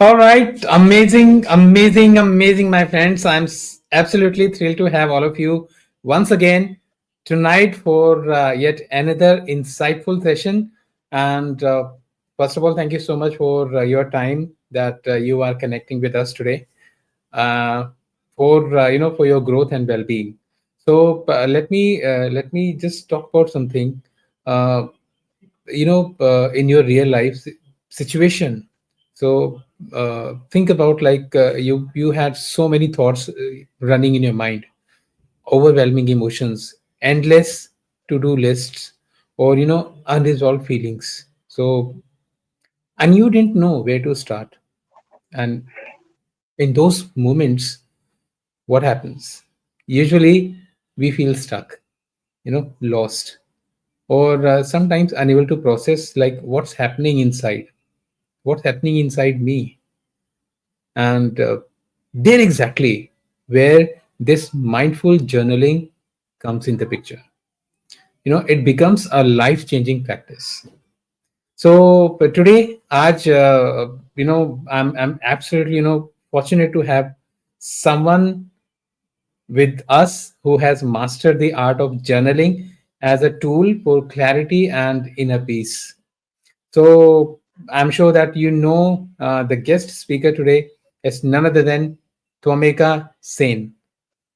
All right, amazing, amazing, amazing, my friends. Absolutely thrilled to have all of you once again tonight for yet another insightful session. And first of all, thank you so much for your time that you are connecting with us today uh, for for your growth and well-being. So let me just talk about something. Uh, in your real life situation. So think about like you had so many thoughts running in your mind, overwhelming emotions, endless to-do lists, or unresolved feelings. So and you didn't know where to start. And in those moments, what happens? Usually we feel stuck, lost, or sometimes unable to process like what's happening inside me. And there exactly where this mindful journaling comes in the picture. It becomes a life changing practice. So but today aj I'm absolutely fortunate to have someone with us who has mastered the art of journaling as a tool for clarity and inner peace. So I'm sure that the guest speaker today is none other than Twameka Sen.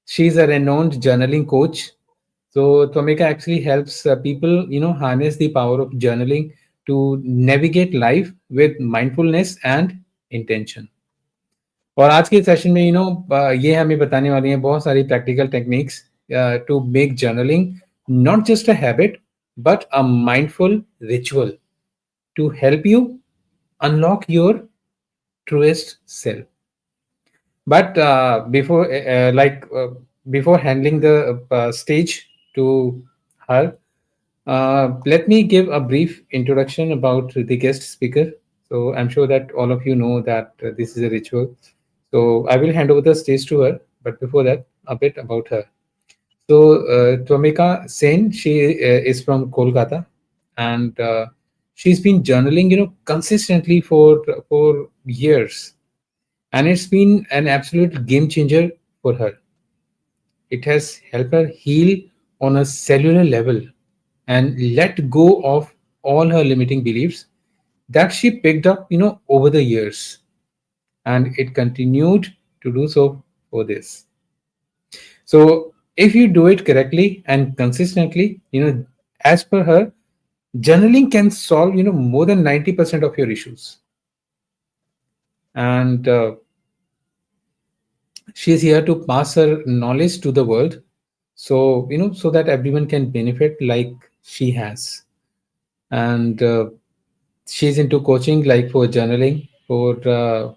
She's a renowned journaling coach. So Twameka actually helps people, harness the power of journaling to navigate life with mindfulness and intention. और आज के session में ये हमें बताने वाली हैं बहुत सारी practical techniques to make journaling not just a habit but a mindful ritual to help you unlock your truest self. But before handling the stage to her, let me give a brief introduction about the guest speaker. So I'm sure that all of you know that this is a ritual. So I will hand over the stage to her. But before that, a bit about her. So Twameka Sen, she is from Kolkata, and she's been journaling, consistently for years, and it's been an absolute game changer for her. It has helped her heal on a cellular level and let go of all her limiting beliefs that she picked up, over the years, and it continued to do so for this. So if you do it correctly and consistently, as per her, journaling can solve, more than 90% of your issues. And she's here to pass her knowledge to the world. So, so that everyone can benefit like she has. And she's into coaching, like for journaling, for,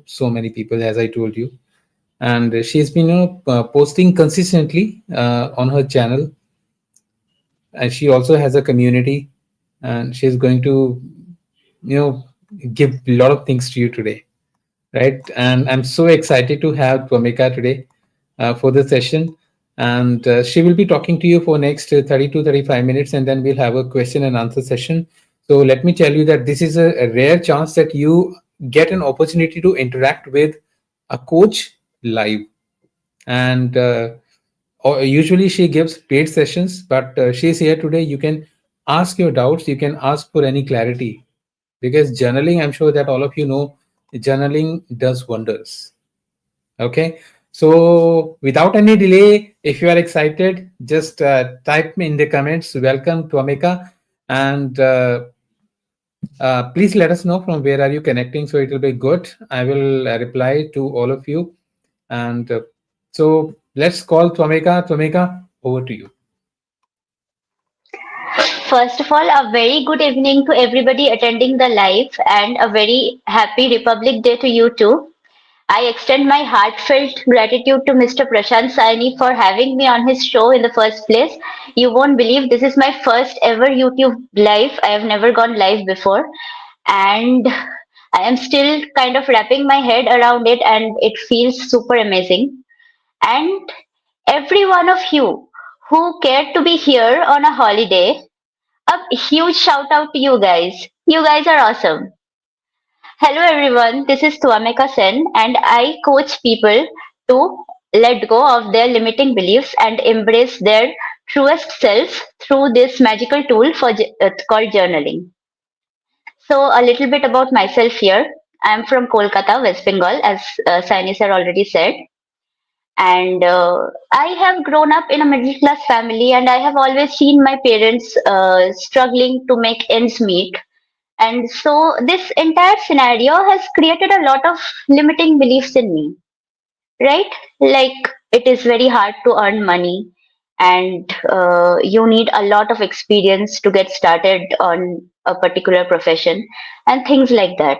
so many people, as I told you. And she's been, posting consistently on her channel, and she also has a community, and she's going to you know give a lot of things to you today, right? And I'm so excited to have Twameka today for the session, and she will be talking to you for next 30 to 35 minutes, and then we'll have a question and answer session. So let me tell you that this is a rare chance that you get an opportunity to interact with a coach live. And or usually she gives paid sessions, but she's here today. You can ask your doubts, you can ask for any clarity, because journaling, I'm sure that all of you know, journaling does wonders. Okay, so without any delay, if you are excited, just type me in the comments welcome to Amika. And please let us know from where are you connecting, so it will be good. I will reply to all of you. And so let's call Twameka. Twameka, over to you. First of all, a very good evening to everybody attending the live and a very happy Republic Day to you too. I extend my heartfelt gratitude to Mr. Prashant Saini for having me on his show in the first place. You won't believe this is my first ever YouTube live. I have never gone live before, and I am still kind of wrapping my head around it, and it feels super amazing. And every one of you who cared to be here on a holiday, a huge shout out to you guys. You guys are awesome. Hello everyone, this is Twameka Sen and I coach people to let go of their limiting beliefs and embrace their truest self through this magical tool called journaling. So a little bit about myself here. I'm from Kolkata, West Bengal, as Saini sir already said. And I have grown up in a middle class family and I have always seen my parents struggling to make ends meet, and so this entire scenario has created a lot of limiting beliefs in me, right? Like it is very hard to earn money, and you need a lot of experience to get started on a particular profession, and things like that.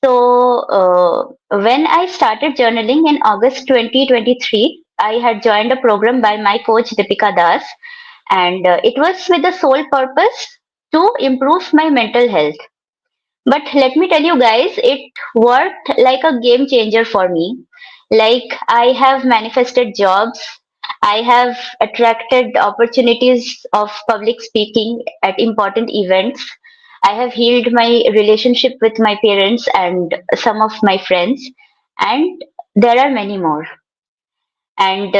So, when I started journaling in August 2023, I had joined a program by my coach Deepika Das, and it was with the sole purpose to improve my mental health. But let me tell you guys, it worked like a game changer for me. Like, I have manifested jobs, I have attracted opportunities of public speaking at important events, I have healed my relationship with my parents and some of my friends, and there are many more. And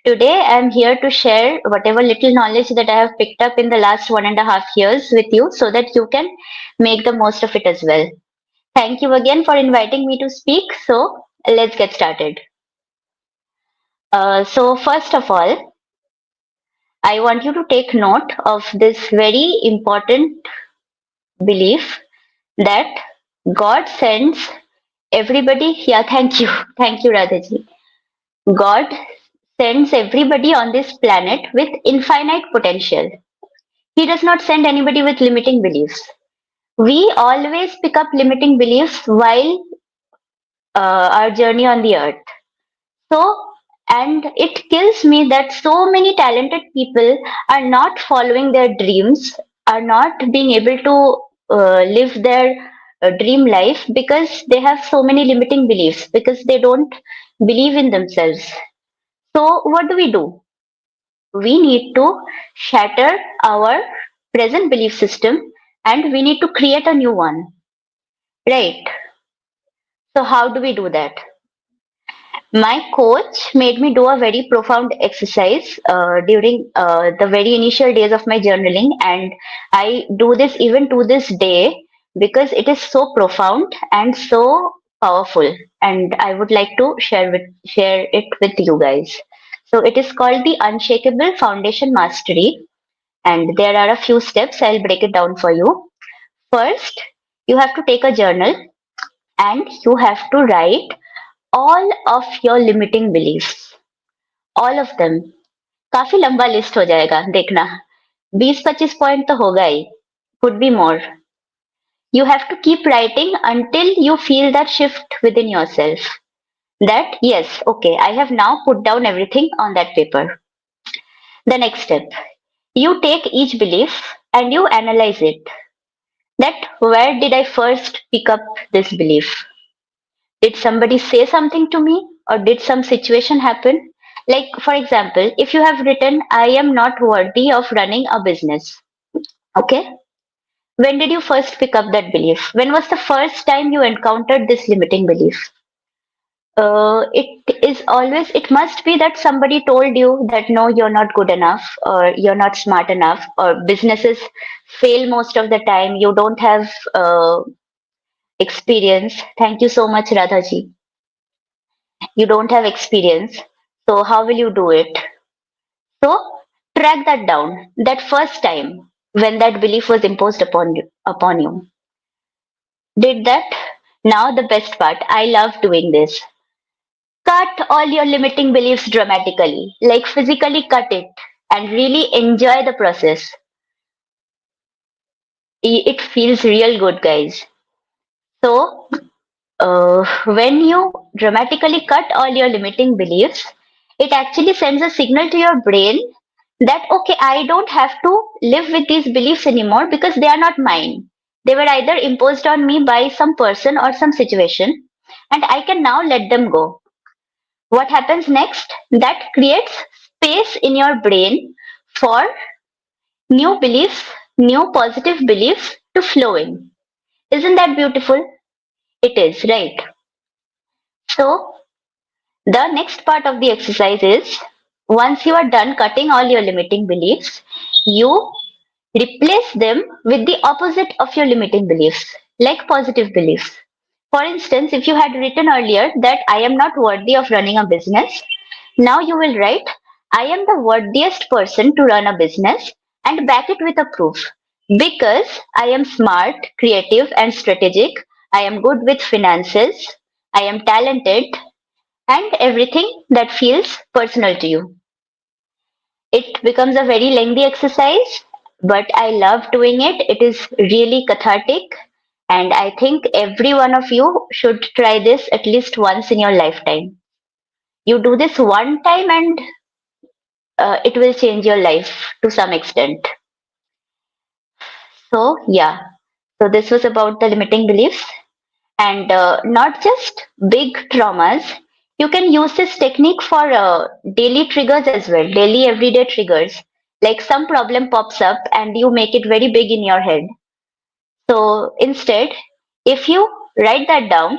today I'm here to share whatever little knowledge that I have picked up in the last 1.5 years with you so that you can make the most of it as well. Thank you again for inviting me to speak. So let's get started. So first of all, I want you to take note of this very important belief that God sends everybody. Yeah, thank you. Thank you, Radhaji. God sends everybody on this planet with infinite potential. He does not send anybody with limiting beliefs. We always pick up limiting beliefs while our journey on the earth. So, and it kills me that so many talented people are not following their dreams, are not being able to live their dream life because they have so many limiting beliefs, because they don't believe in themselves. So, what do? We need to shatter our present belief system and we need to create a new one, right? So, how do we do that? My coach made me do a very profound exercise during the very initial days of my journaling, and I do this even to this day because it is so profound and so powerful. And I would like to share it with you guys. So it is called the Unshakable Foundation Mastery, and there are a few steps. I'll break it down for you. First, you have to take a journal and you have to write all of your limiting beliefs, all of them. काफी लंबा list हो जाएगा देखना. 20-25 point तो होगा ही. Could be more. You have to keep writing until you feel that shift within yourself, that yes, okay, I have now put down everything on that paper. The next step, you take each belief and you analyze it, that where did I first pick up this belief? Did somebody say something to me, or did some situation happen? Like, for example, if you have written, I am not worthy of running a business. Okay. When did you first pick up that belief? When was the first time you encountered this limiting belief? It must be that somebody told you that no, you're not good enough, or you're not smart enough, or businesses fail most of the time, you don't have experience. Thank you so much, Radhaji. You don't have experience, so how will you do it? So track that down, that first time when that belief was imposed upon you. Did that? Now the best part, I love doing this. Cut all your limiting beliefs dramatically, like physically cut it, and really enjoy the process. It feels real good, guys. So when you dramatically cut all your limiting beliefs, it actually sends a signal to your brain that, okay, I don't have to live with these beliefs anymore because they are not mine. They were either imposed on me by some person or some situation, and I can now let them go. What happens next? That creates space in your brain for new beliefs, new positive beliefs to flow in. Isn't that beautiful? It is, right? So, the next part of the exercise is once you are done cutting all your limiting beliefs, you replace them with the opposite of your limiting beliefs, like positive beliefs. For instance, if you had written earlier that I am not worthy of running a business, now you will write I am the worthiest person to run a business and back it with a proof. Because I am smart, creative, and strategic, I am good with finances, I am talented, and everything that feels personal to you. It becomes a very lengthy exercise, but I love doing it. It is really cathartic, and I think every one of you should try this at least once in your lifetime. You do this one time, and it will change your life to some extent. So, yeah. So, this was about the limiting beliefs. And not just big traumas. You can use this technique for daily triggers as well, daily everyday triggers. Like some problem pops up and you make it very big in your head. So instead, if you write that down,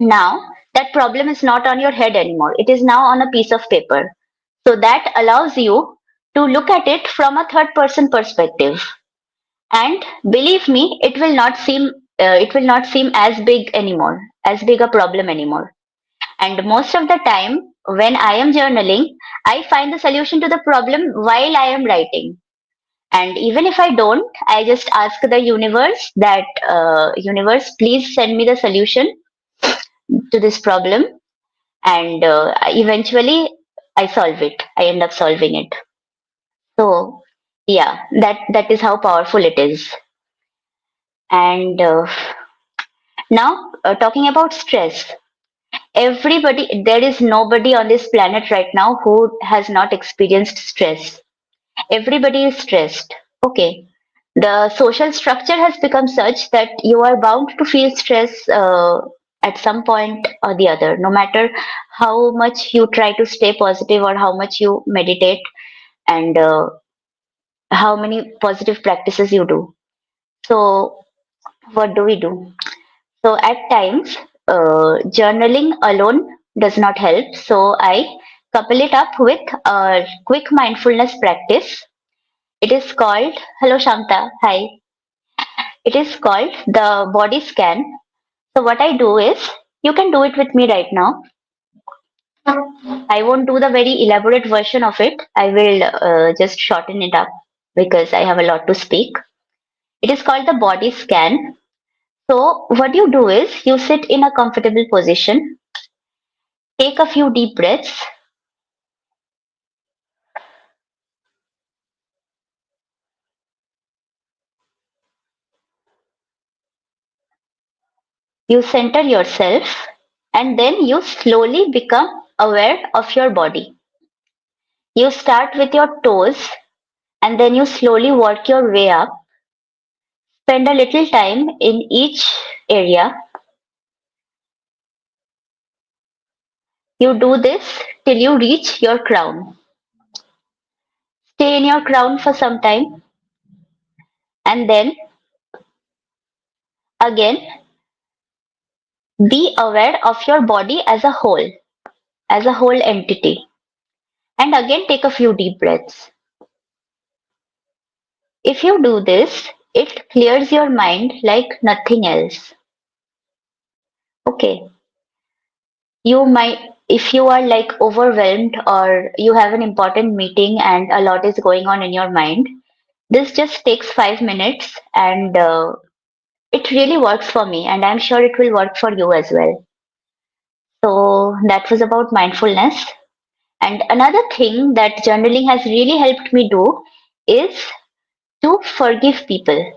now that problem is not on your head anymore. It is now on a piece of paper. So that allows you to look at it from a third person perspective. And believe me, it will not seem as big anymore, as big a problem anymore. And most of the time, when I am journaling, I find the solution to the problem while I am writing. And even if I don't, I just ask the universe that, universe, please send me the solution to this problem. And eventually, I solve it. I end up solving it. So, yeah, that is how powerful it is. And now, talking about stress, there is nobody on this planet right now who has not experienced stress. Everybody is stressed. Okay. The social structure has become such that you are bound to feel stress at some point or the other, no matter how much you try to stay positive or how much you meditate and how many positive practices you do. So, what do we do? So at times, journaling alone does not help. So I couple it up with a quick mindfulness practice. It is called, hello Shanta, hi. It is called the body scan. So what I do is, you can do it with me right now. I won't do the very elaborate version of it. I will just shorten it up because I have a lot to speak. It is called the body scan. So what you do is you sit in a comfortable position, take a few deep breaths. You center yourself and then you slowly become aware of your body. You start with your toes and then you slowly work your way up. Spend a little time in each area. You do this till you reach your crown. Stay in your crown for some time and then again be aware of your body as a whole entity. And again take a few deep breaths. If you do this, it clears your mind like nothing else. Okay. You might, if you are like overwhelmed or you have an important meeting and a lot is going on in your mind, this just takes 5 minutes and it really works for me and I'm sure it will work for you as well. So that was about mindfulness. And another thing that journaling has really helped me do is to forgive people.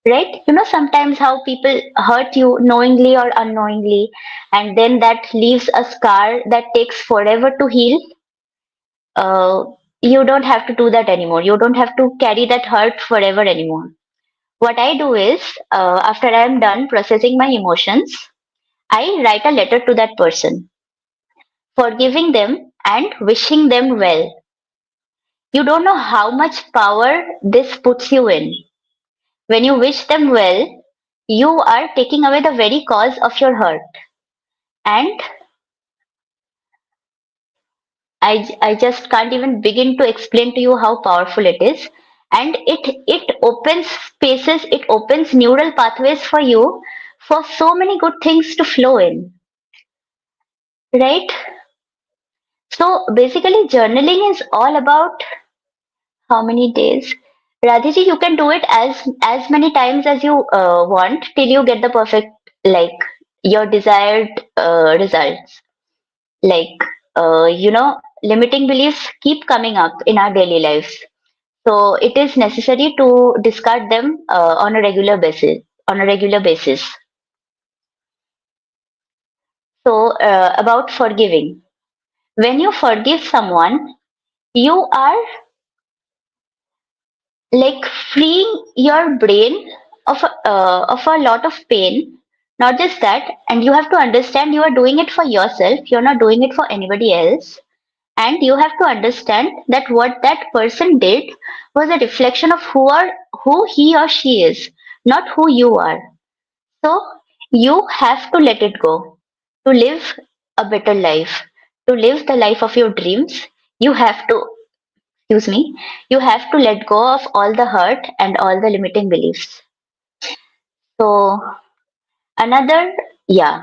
Right? You know, sometimes how people hurt you knowingly or unknowingly, and then that leaves a scar that takes forever to heal. Uh, you don't have to do that anymore. You don't have to carry that hurt forever anymore. What I do is, after I am done processing my emotions, I write a letter to that person, forgiving them and wishing them well. You don't know how much power this puts you in. When you wish them well, you are taking away the very cause of your hurt. And I just can't even begin to explain to you how powerful it is. And it opens spaces, it opens neural pathways for you for so many good things to flow in, right? So basically, journaling is all about how many days? Radhiji, you can do it as many times as you want till you get the perfect, like, your desired results. Like, limiting beliefs keep coming up in our daily lives. So it is necessary to discard them on a regular basis. On a regular basis. So about forgiving. When you forgive someone, you are like freeing your brain of a lot of pain. Not just that, and you have to understand you are doing it for yourself. You're not doing it for anybody else. And you have to understand that what that person did was a reflection of who he or she is, not who you are. So you have to let it go to live a better life, to live the life of your dreams. You have to, excuse me, you have to let go of all the hurt and all the limiting beliefs. So another, yeah,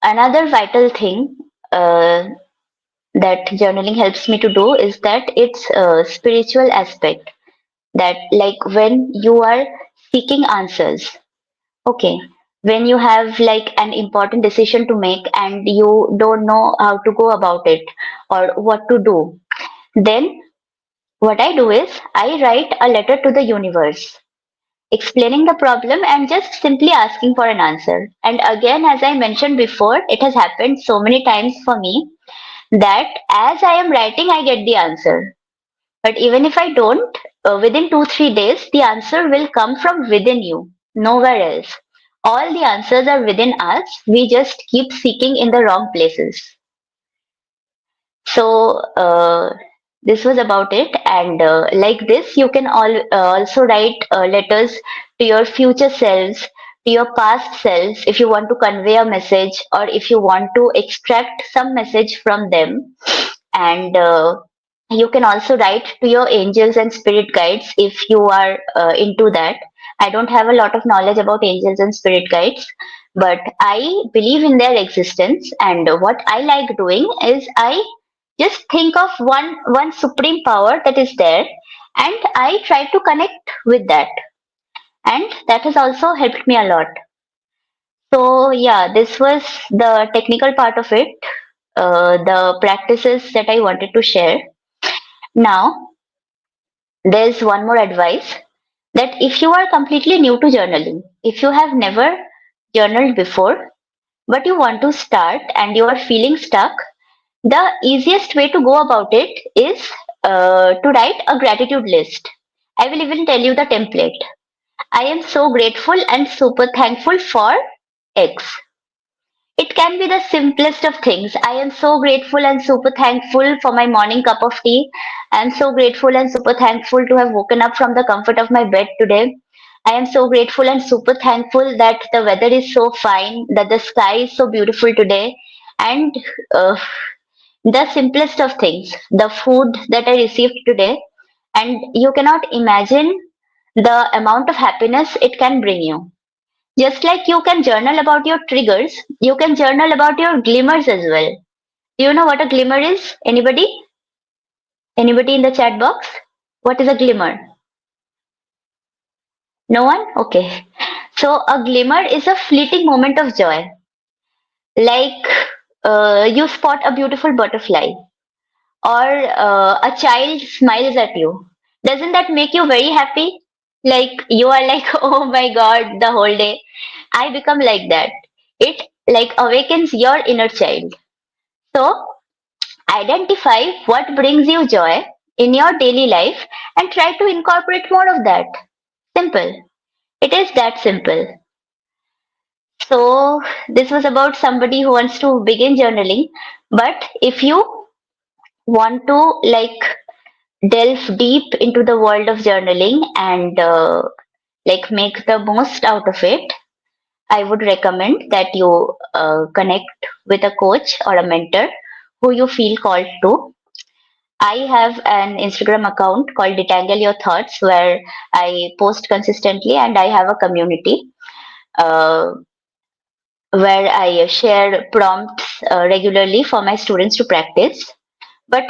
another vital thing uh, that journaling helps me to do is that it's a spiritual aspect. That, like, when you are seeking answers, okay, when you have like an important decision to make and you don't know how to go about it or what to do, then what I do is I write a letter to the universe explaining the problem and just simply asking for an answer. And again, as I mentioned before, it has happened so many times for me that as I am writing, I get the answer. But even if I don't, within 2, 3 days, the answer will come from within you, nowhere else. All the answers are within us. We just keep seeking in the wrong places. So this was about it, and like this, you can also write letters to your future selves, to your past selves, if you want to convey a message or if you want to extract some message from them. And you can also write to your angels and spirit guides if you are into that. I don't have a lot of knowledge about angels and spirit guides, but I believe in their existence. And what I like doing is I just think of one supreme power that is there, and I try to connect with that, and that has also helped me a lot. So yeah, this was the technical part of it, the practices that I wanted to share. Now, there's one more advice, that if you are completely new to journaling, if you have never journaled before, but you want to start and you are feeling stuck, the easiest way to go about it is to write a gratitude list. I will even tell you the template. I am so grateful and super thankful for X. It can be the simplest of things. I am so grateful and super thankful for my morning cup of tea. I am so grateful and super thankful to have woken up from the comfort of my bed today. I am so grateful and super thankful that the weather is so fine, that the sky is so beautiful today, and uh, the simplest of things, the food that I received today, and you cannot imagine the amount of happiness it can bring you. Just like you can journal about your triggers, you can journal about your glimmers as well. Do you know what a glimmer is? Anybody? Anybody in the chat box? What is a glimmer? No one? Okay. So a glimmer is a fleeting moment of joy. Like you spot a beautiful butterfly or a child smiles at you. Doesn't that make you very happy? Like you are like, oh my god, the whole day. I become like that. It like awakens your inner child. So identify what brings you joy in your daily life and try to incorporate more of that. Simple. It is that simple. So this was about somebody who wants to begin journaling. But if you want to like delve deep into the world of journaling and Like, make the most out of it. I would recommend that you connect with a coach or a mentor who you feel called to. I have an Instagram account called Detangle Your Thoughts where I post consistently, and I have a community uh, where I share prompts regularly for my students to practice. But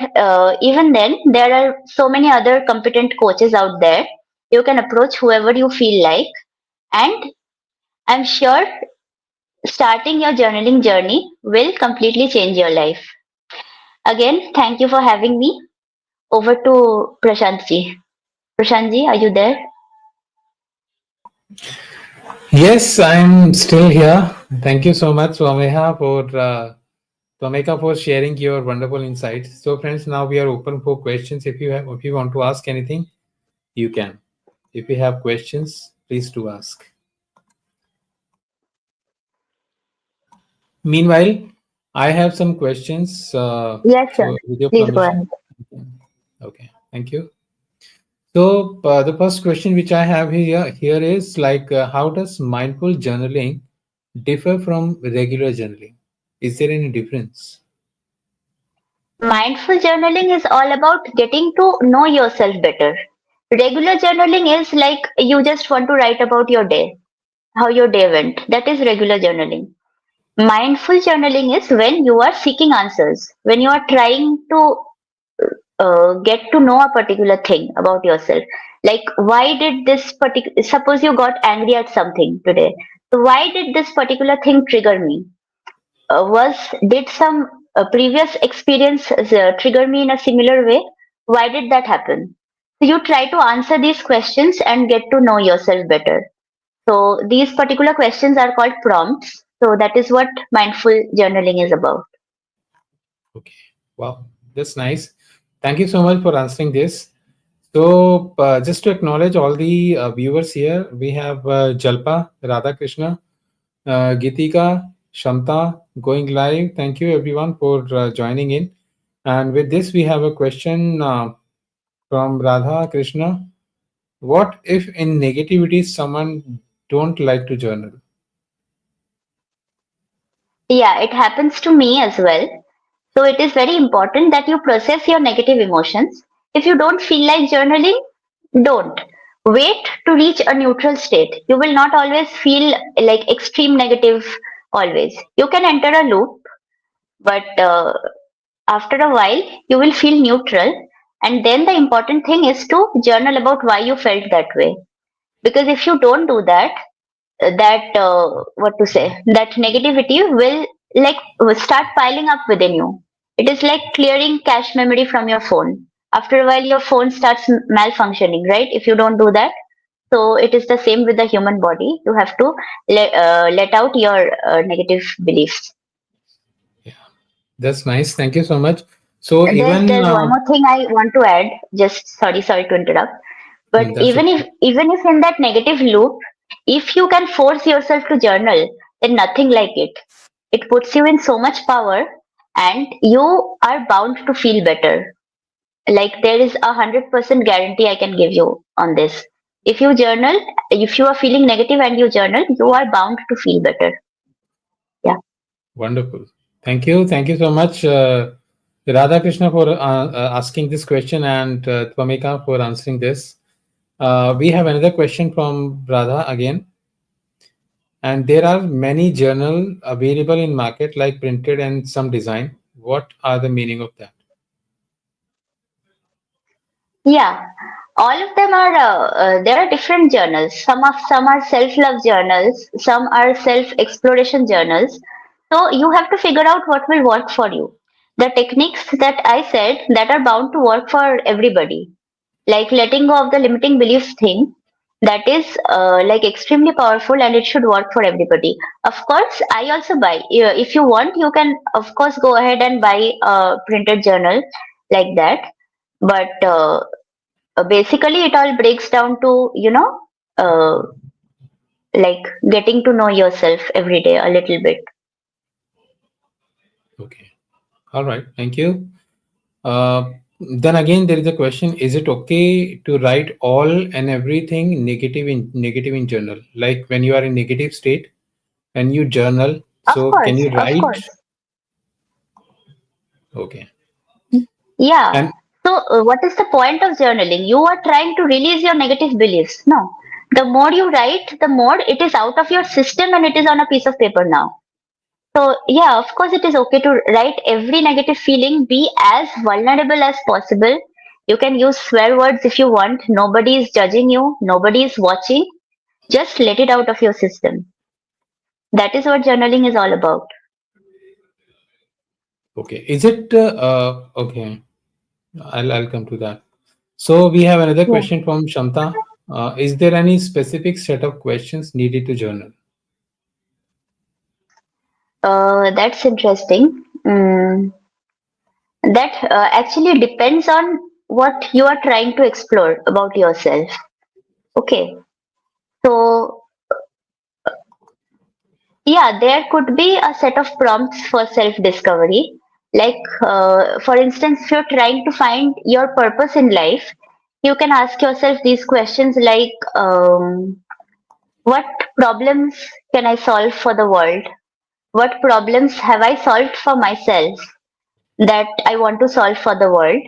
even then, there are so many other competent coaches out there. You can approach whoever you feel like, and I'm sure starting your journaling journey will completely change your life. Again, thank you for having me. Over to Prashant ji. Prashant ji, are you there? Yes, I'm still here. Thank you so much, Twameka, for sharing your wonderful insights. So, friends, now we are open for questions. If you want to ask anything, you can. If you have questions, please do ask. Meanwhile, I have some questions. Yes, sir. So, with your Please go permission. ahead. Okay, thank you. So, the first question which I have here is like, how does mindful journaling differ from regular journaling? Is there any difference? Mindful journaling is all about getting to know yourself better. Regular journaling is like you just want to write about your day, how your day went. That is regular journaling. Mindful journaling is when you are seeking answers, when you are trying to get to know a particular thing about yourself. Like, why did this particular, suppose you got angry at something today. So, why did this particular thing trigger me? Did some previous experience trigger me in a similar way? Why did that happen? So, you try to answer these questions and get to know yourself better. So, these particular questions are called prompts. So, that is what mindful journaling is about. Okay. Wow, that's nice. Thank you so much for answering this. So, just to acknowledge all the viewers here, we have Jalpa, Radhakrishna, Gitika, Shanta going live. Thank you everyone for joining in. And with this, we have a question from Radha Krishna. What if in negativity someone don't like to journal? Yeah, it happens to me as well. So it is very important that you process your negative emotions. If you don't feel like journaling, don't. Wait to reach a neutral state. You will not always feel like extreme negative always. You can enter a loop, but after a while, you will feel neutral. And then the important thing is to journal about why you felt that way. Because if you don't do that, what to say, that negativity will like start piling up within you. It is like clearing cache memory from your phone. After a while your phone starts malfunctioning, right, if you don't do that. So it is the same with the human body. You have to let out your negative beliefs. Yeah, that's nice. Thank you so much. So even There's one more thing I want to add. Just sorry to interrupt. But that's okay. even if in that negative loop, if you can force yourself to journal, then nothing like it. It puts you in so much power, and you are bound to feel better. Like, there is 100% guarantee I can give you on this. If you journal, if you are feeling negative and you journal, you are bound to feel better. Yeah. Wonderful. Thank you. Thank you so much, Radha Krishna, for asking this question and Twameka for answering this. We have another question from Radha again. And there are many journal available in market, like printed and some design. What are the meaning of that? Yeah, all of them are. There are different journals. Some are self-love journals. Some are self-exploration journals. So you have to figure out what will work for you. The techniques that I said that are bound to work for everybody, like letting go of the limiting beliefs thing, that is like extremely powerful, and it should work for everybody. Of course, I also buy. If you want, you can of course go ahead and buy a printed journal like that. But basically it all breaks down to uh, like getting to know yourself every day a little bit. Okay. All right. Thank you. Then again, there is a question: is it okay to write all and everything negative in journal? Like when you are in negative state and you journal, Of so can course, you of write? course. Okay. Yeah. And So, what is the point of journaling? You are trying to release your negative beliefs. No. The more you write, the more it is out of your system and it is on a piece of paper now. So, yeah, of course, it is okay to write every negative feeling, be as vulnerable as possible. You can use swear words if you want. Nobody is judging you, nobody is watching. Just let it out of your system. That is what journaling is all about. okay, is it okay? I'll come to that. So we have another Yeah. question from Shamta. Is there any specific set of questions needed to journal? That's interesting. That actually depends on what you are trying to explore about yourself. Okay. So, yeah, there could be a set of prompts for self discovery. Like, for instance, if you're trying to find your purpose in life, you can ask yourself these questions like, what problems can I solve for the world? What problems have I solved for myself that I want to solve for the world?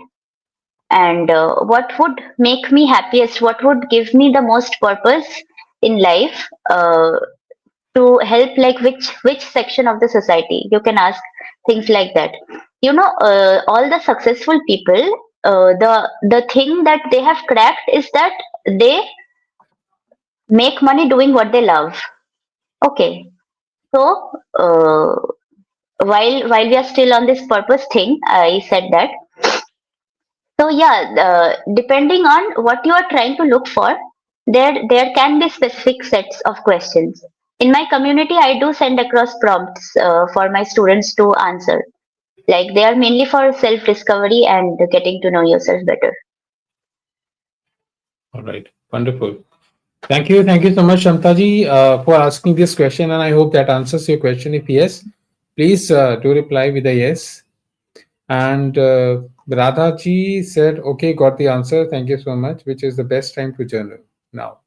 And what would make me happiest? What would give me the most purpose in life? To help like which section of the society, you can ask things like that. All the successful people, the thing that they have cracked is that they make money doing what they love. Okay. So uh, while we are still on this purpose thing, I said that. So yeah, depending on what you are trying to look for, there can be specific sets of questions. In my community, I do send across prompts for my students to answer. Like they are mainly for self discovery and getting to know yourself better. All right, wonderful. Thank you so much, Shamtaji, for asking this question, and I hope that answers your question. If yes, please do reply with a yes. And Radha ji said, "Okay, got the answer. Thank you so much. Which is the best time to journal now?"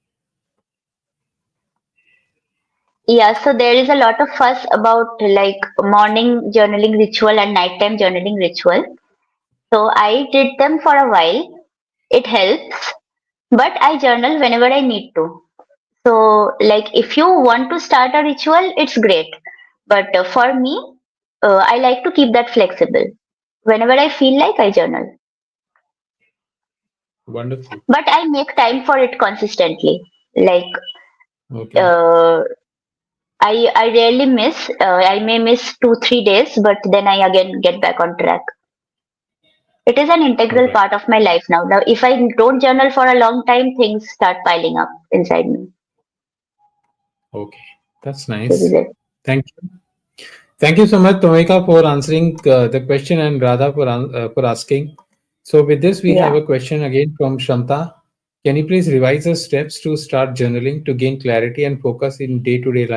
Yeah, so there is a lot of fuss about like morning journaling ritual and nighttime journaling ritual. So I did them for a while. It helps, but I journal whenever I need to. So, like, if you want to start a ritual, it's great. But for me, I like to keep that flexible. Whenever I feel like, I journal. Wonderful. But I make time for it consistently. Like, Okay. uh, I rarely miss. I may miss 2 3 days, but then I again get back on track. It is an All integral right. part of my life now. Now, if I don't journal for a long time, things start piling up inside me. Okay. That's This is nice. it. Thank you. Thank you so much, Tomika, for answering the question, and Radha for asking. So, with this, we have Yeah. a question again from Shamta. Can you please revise the steps to start journaling to gain clarity and focus in day-to-day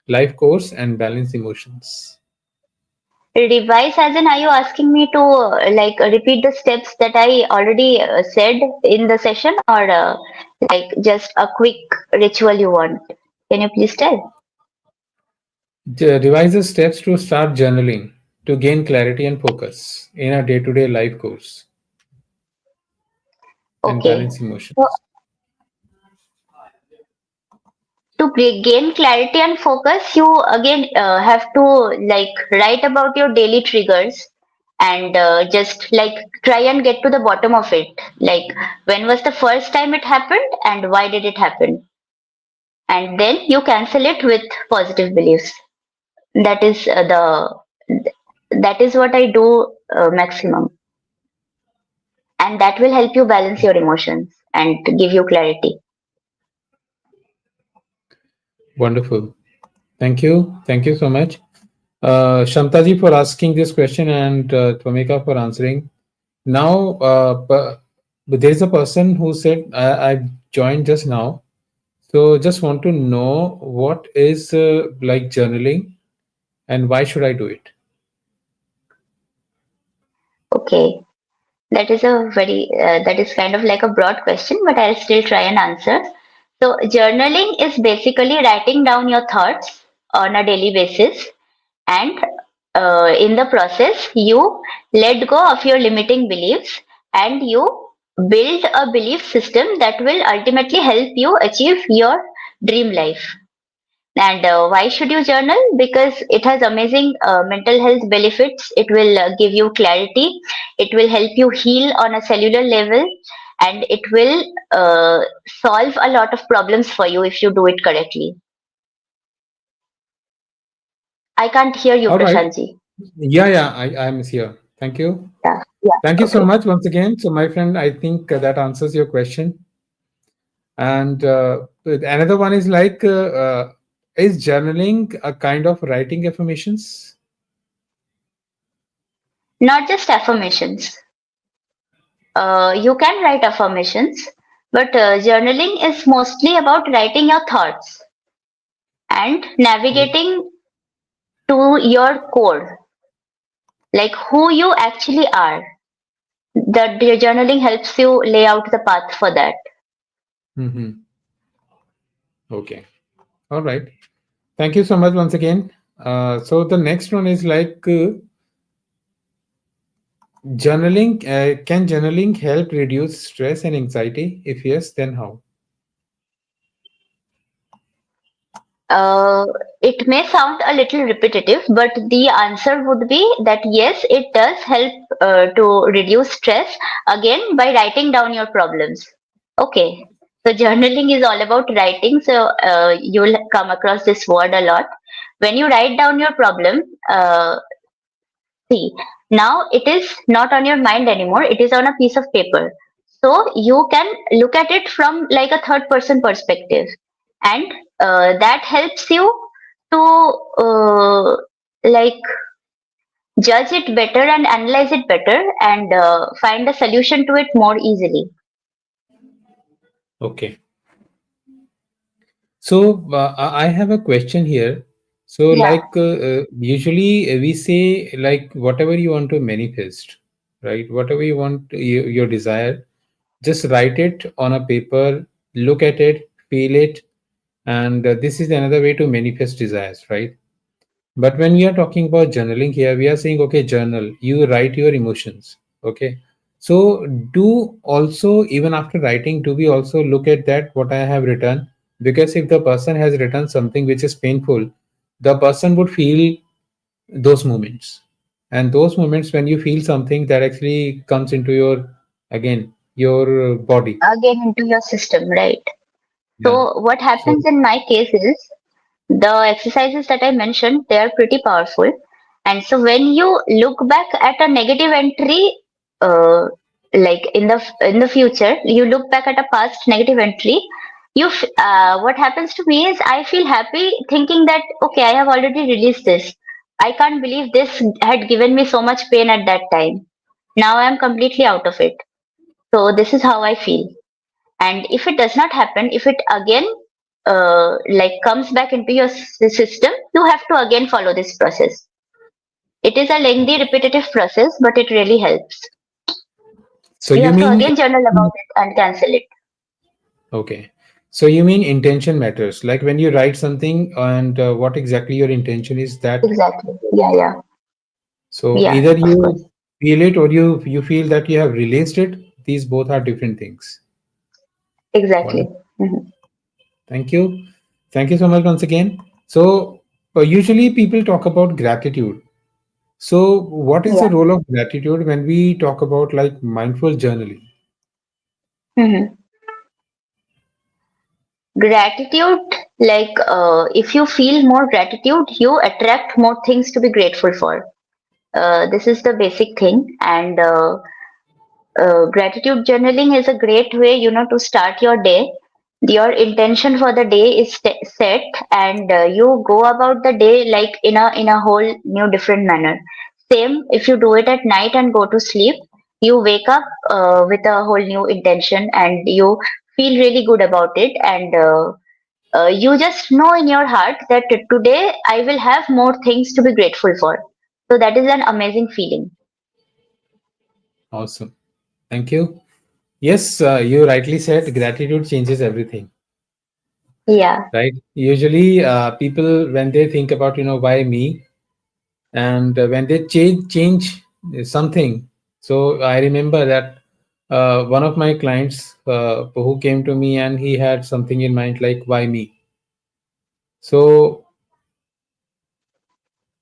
life course, and balance emotions? Revise as in, are you asking me to like repeat the steps that I already said in the session, or like just a quick ritual you want? Can you please tell? Revise the steps to start journaling to gain clarity and focus in a day-to-day life course and Okay. balance So emotions. to gain clarity and focus, you again have to like write about your daily triggers and just like try and get to the bottom of it. Like when was the first time it happened and why did it happen? And then you cancel it with positive beliefs. That is that is what I do maximum, and that will help you balance your emotions and give you clarity. Wonderful. Thank you. Thank you so much. Shamtaji for asking this question, and Twameka for answering. Now, but there is a person who said, I joined just now. So just want to know what is like journaling and why should I do it? Okay. That is a very that is kind of like a broad question, but I'll still try and answer. So journaling is basically writing down your thoughts on a daily basis, and in the process, you let go of your limiting beliefs and you build a belief system that will ultimately help you achieve your dream life. And why should you journal? Because it has amazing mental health benefits. It will give you clarity. It will help you heal on a cellular level. And it will solve a lot of problems for you if you do it correctly. I can't hear you, All right. Prashantji. Yeah, I'm here. Thank you. Yeah, yeah, Thank you so okay. much once again. So, my friend, I think that answers your question. And another one is like, is journaling a kind of writing affirmations? Not just affirmations. You can write affirmations, but journaling is mostly about writing your thoughts and navigating to your core, like who you actually are. The journaling helps you lay out the path for that. Mm-hmm. Okay. All right. Thank you so much once again. So the next one is like journaling. Can journaling help reduce stress and anxiety? If yes, then how? Uh, it may sound a little repetitive, but the answer would be that yes, it does help to reduce stress again by writing down your problems. Okay, so journaling is all about writing, so you'll come across this word a lot. When you write down your problem, see, now it is not on your mind anymore, it is on a piece of paper. So you can look at it from like a third person perspective, and that helps you to like judge it better and analyze it better and find a solution to it more easily. Okay. So I have a question here. So Yeah, like usually we say like whatever you want to manifest, right? Whatever you want, your desire, just write it on a paper, look at it, feel it, and this is another way to manifest desires, right? But when we are talking about journaling here, we are saying, okay, journal, you write your emotions. Okay. So do also, even after writing, do we also look at that, what I have written? Because if the person has written something which is painful, the person would feel those moments. And those moments when you feel something that actually comes into your, again, your body. again into your system, right? Yeah. So what So, happens in my case is the exercises that I mentioned, they are pretty powerful. And so when you look back at a negative entry, uh, like in the future, you look back at a past negative entry. What happens to me is I feel happy thinking that okay, I have already released this. I can't believe this had given me so much pain at that time. Now I am completely out of it. So this is how I feel. And if it does not happen, if it again like comes back into your system, you have to again follow this process. It is a lengthy okay. repetitive process, but it really helps. So You you have to mean, again journal about it and cancel it. okay. So you mean intention matters. Like when you write something and what exactly your intention is that. Exactly. Yeah, yeah, So yeah, either of course. you feel it or you feel that you have released it. These both are different things. Exactly. Wonderful. Mhm. Thank you. Thank you so much once again. So usually people talk about gratitude. So what is the Yeah. role of gratitude when we talk about like mindful journaling? Mhm. Gratitude, like if you feel more gratitude, you attract more things to be grateful for. This is the basic thing, and gratitude journaling is a great way, you know, to start your day. Your intention for the day is set, and you go about the day like in a whole new different manner. Same if you do it at night and go to sleep, you wake up with a whole new intention, and you feel really good about it, and you just know in your heart that today I will have more things to be grateful for. So that is an amazing feeling. Awesome. Thank you. Yes, you rightly said gratitude changes everything, Yeah. right? Usually, people when they think about why me, and when they change something. So I remember that one of my clients who came to me and he had something in mind like why me. So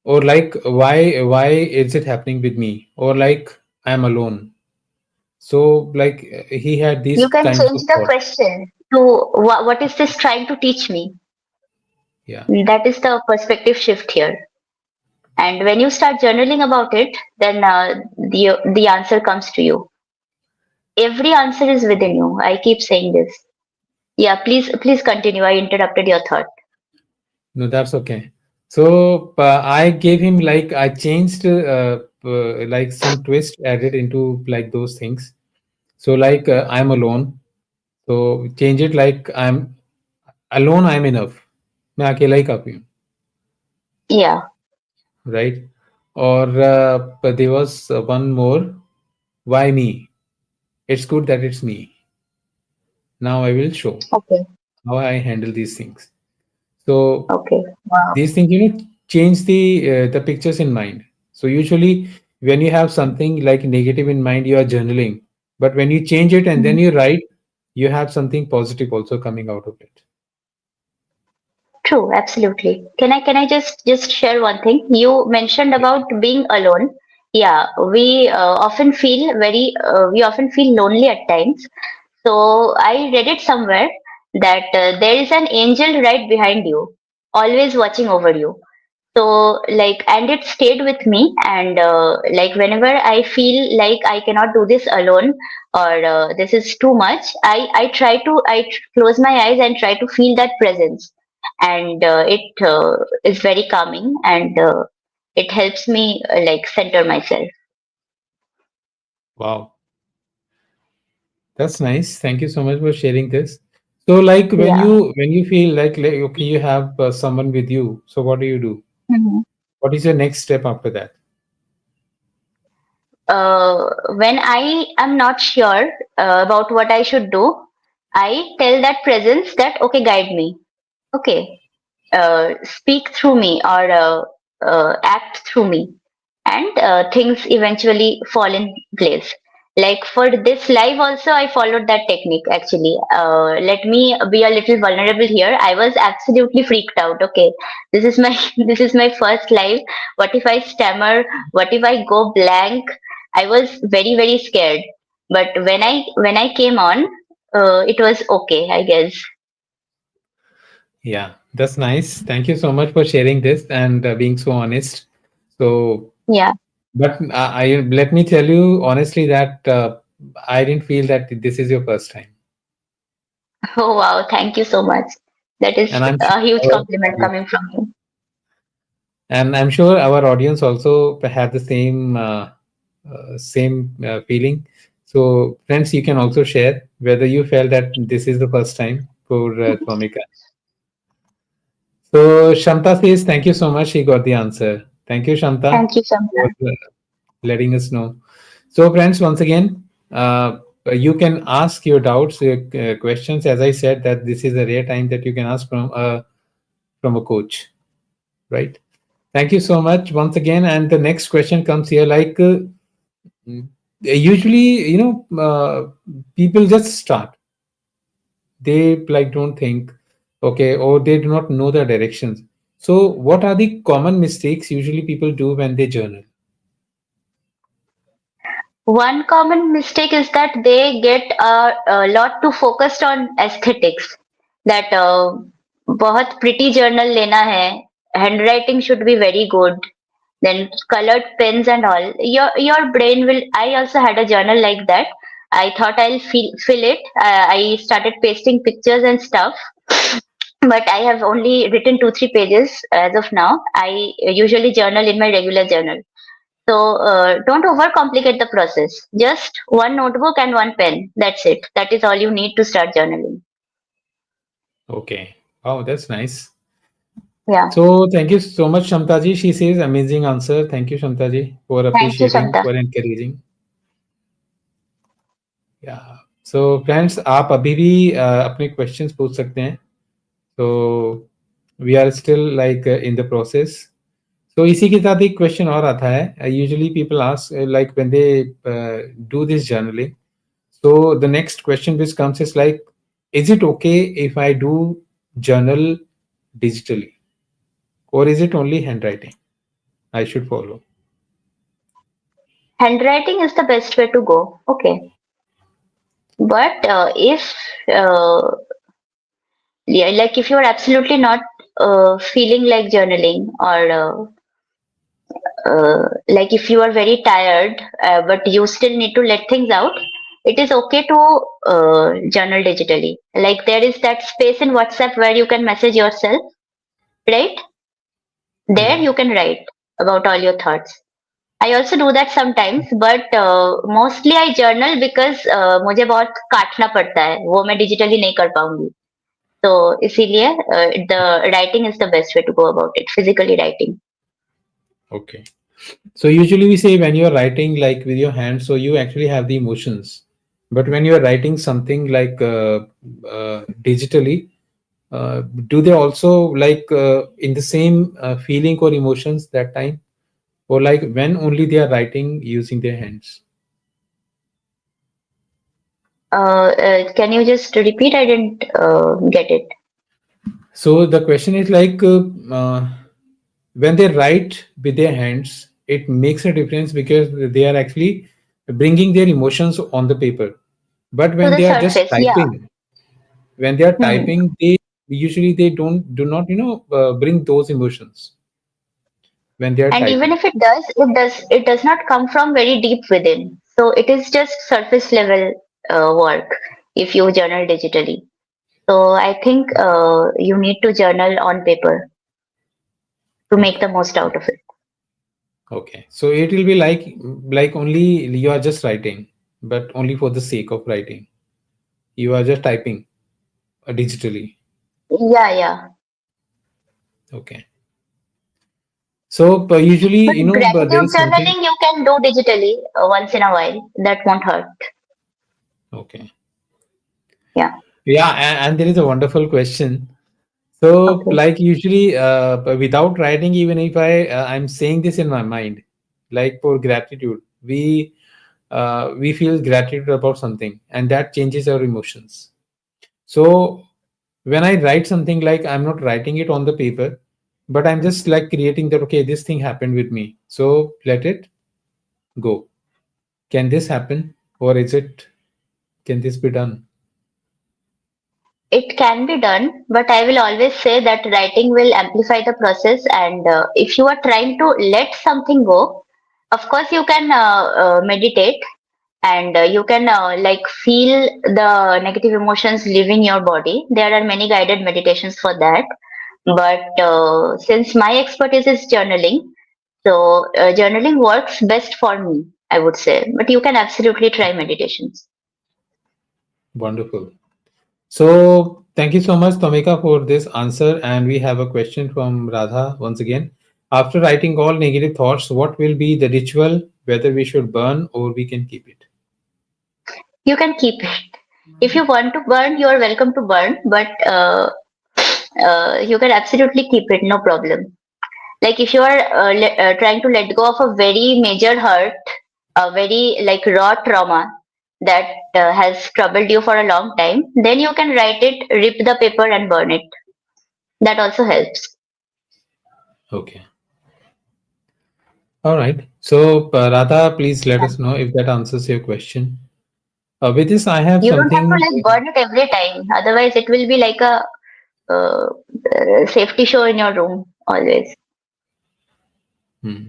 or like why is it happening with me, or like I'm alone. So like he had these You can kinds change of the thoughts. question to what is this trying to teach me? Yeah. That is the perspective shift here. And when you start journaling about it, then the answer comes to you. Every answer is within you. I keep saying this. Yeah, please continue. I interrupted your thought. No, that's okay. So I gave him like I changed like some twist added into like those things. So like I'm alone. So change it like I'm alone. I'm enough. मैं अकेला ही काफी हूँ, Yeah. right? Or but there was one more. Why me? It's good that it's me. Now I will show Okay. how I handle these things. So Okay. Wow. these things change the pictures in mind. So usually when you have something like negative in mind, you are journaling, but when you change it and then Mhm. you write, you have something positive also coming out of it. True, absolutely. Can I just share one thing? You mentioned about being alone. Yeah, we often feel lonely at times. So I read it somewhere that there is an angel right behind you, always watching over you. So like, and it stayed with me, and like whenever I feel like I cannot do this alone, or this is too much, I close my eyes and try to feel that presence, and it is very calming, and it helps me like center myself. Wow, that's nice. Thank you so much for sharing this. So like Yeah. when you feel like okay, you have someone with you, so what do you do? Mhm. What is your next step after that? When I am not sure about what I should do, I tell that presence that okay, guide me. Okay, speak through me, or act through me, and things eventually fall in place. Like for this live also, I followed that technique actually. Let me be a little vulnerable here. I was absolutely freaked out. Okay, this is my this is my first live. What if I stammer? What if I go blank? I was very scared. But when I came on, it was okay, I guess. Yeah, that's nice. Thank you so much for sharing this and being so honest. So Yeah. but I let me tell you honestly that I didn't feel that this is your first time, Oh wow, thank you so much. That is and I'm a huge sure our compliment audience, coming from you. and I'm sure our audience also had the same feeling. So, friends, you can also share whether you felt that this is the first time for Twameka. So, Shanta says, "Thank you so much. She got the answer. Thank you, Shanta, Thank you, for Samra. letting us know." So, friends, once again, you can ask your doubts, your questions. As I said, that this is a rare time that you can ask from a coach, right? Thank you so much once again. And the next question comes here, like usually, people just start. They like don't think, okay, or they do not know the directions. So, what are the common mistakes usually people do when they journal? One common mistake is that they get a lot too focused on aesthetics. That बहुत pretty journal लेना है, handwriting should be very good, then colored pens and all. Your brain will. I also had a journal like that. I thought I'll fill it. I started pasting pictures and stuff, but I have only written 2-3 pages as of now. I usually journal in my regular journal. So don't overcomplicate the process. Just one notebook and one pen. That's it. That is all you need to start journaling. Okay. Oh, that's nice. Yeah. So thank you so much, Shamtaji. She says amazing answer. Thank you, Shamtaji, for Thank you, appreciating, Shanta. for encouraging. या so friends, आप अभी भी अपने questions पूछ सकते हैं. So we are still like in the process. तो इसी के साथ एक क्वेश्चन और आता है. Usually people ask like when they do this journaling. So the next question which comes is like, is it okay if I do journal digitally, or is it only handwriting I should follow? Handwriting is the best way to go. Okay. But if yeah, like if you are absolutely not feeling like journaling, or like if you are very tired but you still need to let things out, it is okay to journal digitally. Like there is that space in WhatsApp where you can message yourself, right? There Hmm. you can write about all your thoughts. I also do that sometimes, but mostly I journal because मुझे बहुत काटना पड़ता है, वो मैं digitally नहीं कर पाऊंगी. तो इसीलिए the writing is the best way to go about it, physically writing. Okay. So usually we say when you're writing like with your hands, so you actually have the emotions. But when you're writing something like digitally, do they also like in the same feeling or emotions that time, or like when only they are writing using their hands? Can you just repeat? I didn't get it. So the question is like when they write with their hands, it makes a difference because they are actually bringing their emotions on the paper. But To when the they are just surface, yeah. typing, when they are Hmm. typing, they usually they don't do not bring those emotions when they are And even typing. if it does not come from very deep within. So it is just surface level work if you journal digitally. So I think you need to journal on paper to make the Okay, most out of it. okay. So it will be like only you are just writing, but only for the sake of writing. You are just typing digitally. Yeah, yeah. Okay. So usually, But there gratitude is something. journaling you can do digitally once in a while. That won't hurt. Okay. Yeah. Yeah, and there is a wonderful question. So, Okay. like usually, but without writing, even if I'm saying this in my mind, like for gratitude, we feel gratitude about something, and that changes our emotions. So when I write something, like I'm not writing it on the paper, but I'm just like creating that. Okay, this thing happened with me, so let it go. Can this happen, or is it? Can this be done? It can be done, but I will always say that writing will amplify the process. And if you are trying to let something go, of course, you can meditate, and you can like feel the negative emotions leaving your body. There are many guided meditations for that. But since my expertise is journaling, so journaling works best for me, I would say. But you can absolutely try meditations. Wonderful. So thank you so much, Tomika, for this answer. And we have a question from Radha once again. After writing all negative thoughts, what will be the ritual, whether we should burn or we can keep it? You can keep it. If you want to burn, you are welcome to burn, but you can absolutely keep it, no problem. Like if you are trying to let go of a very major hurt, a very like raw trauma that has troubled you for a long time, then you can write it, rip the paper, and burn it. That also helps. Okay. All right. So, Radha, please let us know if that answers your question. With this, I have You don't have to something. like burn it every time, otherwise, it will be like a safety show in your room always. Hmm.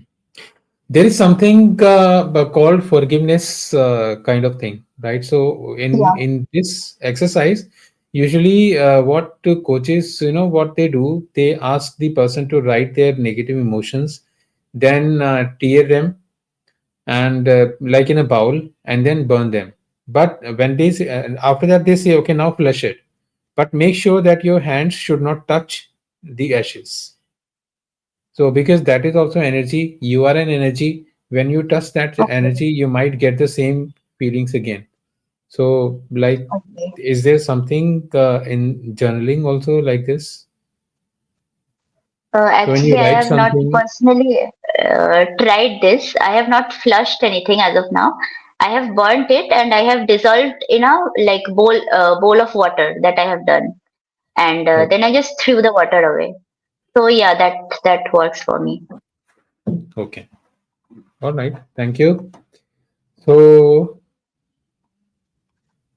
There is something called forgiveness kind of thing, right? So in this exercise, usually what coaches, what they do, they ask the person to write their negative emotions, then tear them, and like in a bowl, and then burn them. But when they say, after that they say, okay, now flush it, but make sure that your hands should not touch the ashes. So, because that is also energy, you are an energy. When you touch that Okay. energy, you might get the same feelings again. So, like, Okay. is there something in journaling also like this? So when you Actually, I write have not something, personally tried this. I have not flushed anything as of now. I have burnt it and I have dissolved in a like bowl of water that I have done, and then I okay, just threw the water away. So yeah, that works for me. okay, all right, thank you. So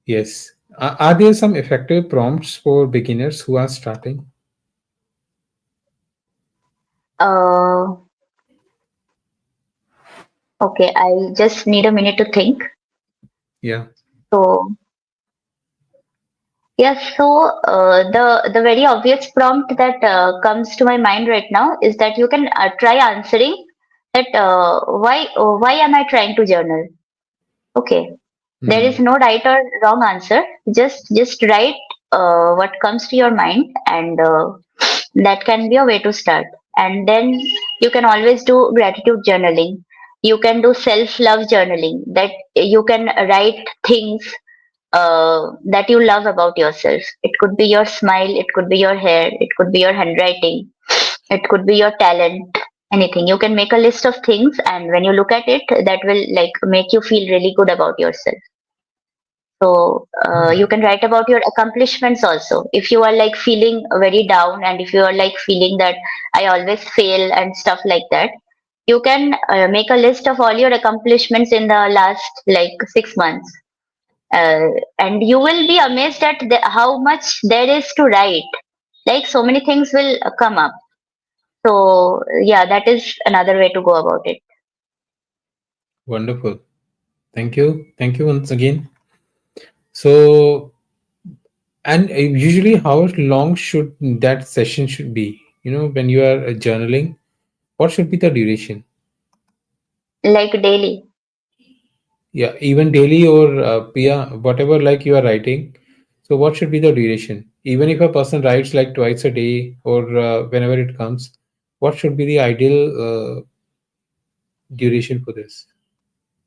yes, are there some effective prompts for beginners who are starting? Uh, okay, I just need a minute to think. Yeah. So yes, so the very obvious prompt that comes to my mind right now is that you can try answering that why am I trying to journal? Okay, there is Hmm. no right or wrong answer. Just write what comes to your mind, and that can be a way to start. And then you can always do gratitude journaling. You can do self love journaling. That you can write things that you love about yourself. It could be your smile, it could be your hair, it could be your handwriting, it could be your talent, anything. You can make a list of things, and when you look at it, that will like make you feel really good about yourself. So you can write about your accomplishments also. If you are like feeling very down, and if you are like feeling that I always fail and stuff like that, you can make a list of all your accomplishments in the last like 6 months, uh, and you will be amazed at how much there is to write. Like so many things will come up. So yeah, that is another way to go about it. Wonderful. Thank you. Thank you once again. So, and usually, how long should that session should be? When you are journaling, what should be the duration? Like daily. Yeah, even daily or yeah, whatever like you are writing. So, what should be the duration? Even if a person writes like twice a day or whenever it comes, what should be the ideal duration for this?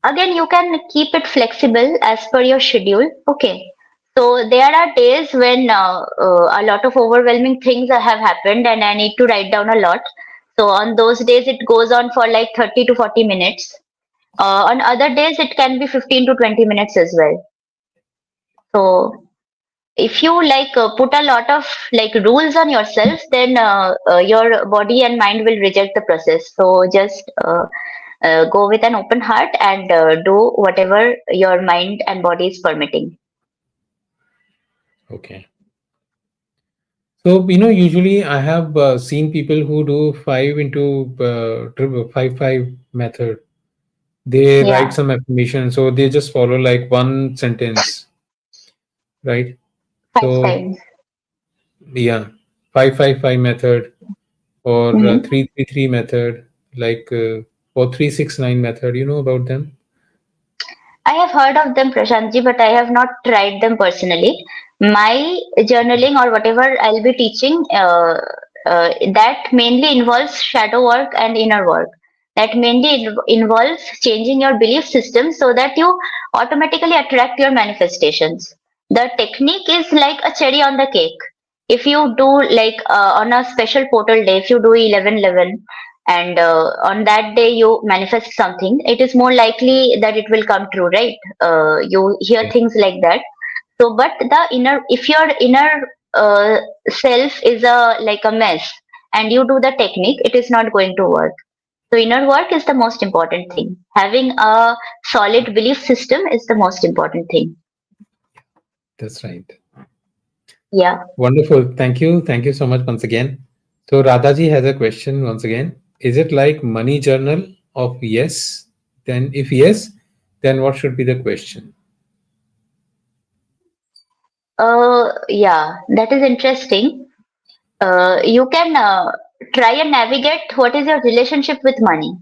Again, you can keep it flexible as per your schedule. Okay. So there are days when a lot of overwhelming things have happened and I need to write down a lot. So on those days, it goes on for like 30 to 40 minutes. On other days, it can be 15 to 20 minutes as well. So if you like put a lot of like rules on yourself, then your body and mind will reject the process. So just go with an open heart and do whatever your mind and body is permitting. Okay. So, usually I have seen people who do five into five five method. They write Yeah, some affirmation, so they just follow like one sentence, right? five So, times. yeah, 555 method or Mhm. 333 method, like or 369 method. You know about them? I have heard of them, Prashantji, but I have not tried them personally. My journaling or whatever I'll be teaching, that mainly involves shadow work and inner work. That mainly involves changing your belief system so that you automatically attract your manifestations. The technique is like a cherry on the cake. If you do like on a special portal day, if you do 11/11, and on that day you manifest something, it is more likely that it will come true, right? You hear Yeah, things like that. So but the inner, if your inner uh, self is a like a mess and you do the technique, it is not going to work. So inner work is the most important thing. Having a solid belief system is the most important thing. that's right. Yeah. Wonderful. Thank you. Thank you so much once again. So, Radhaji has a question once again. Is it like money journal of yes? Then, if yes, then what should be the question? Yeah, that is interesting. You can try and navigate what is your relationship with money.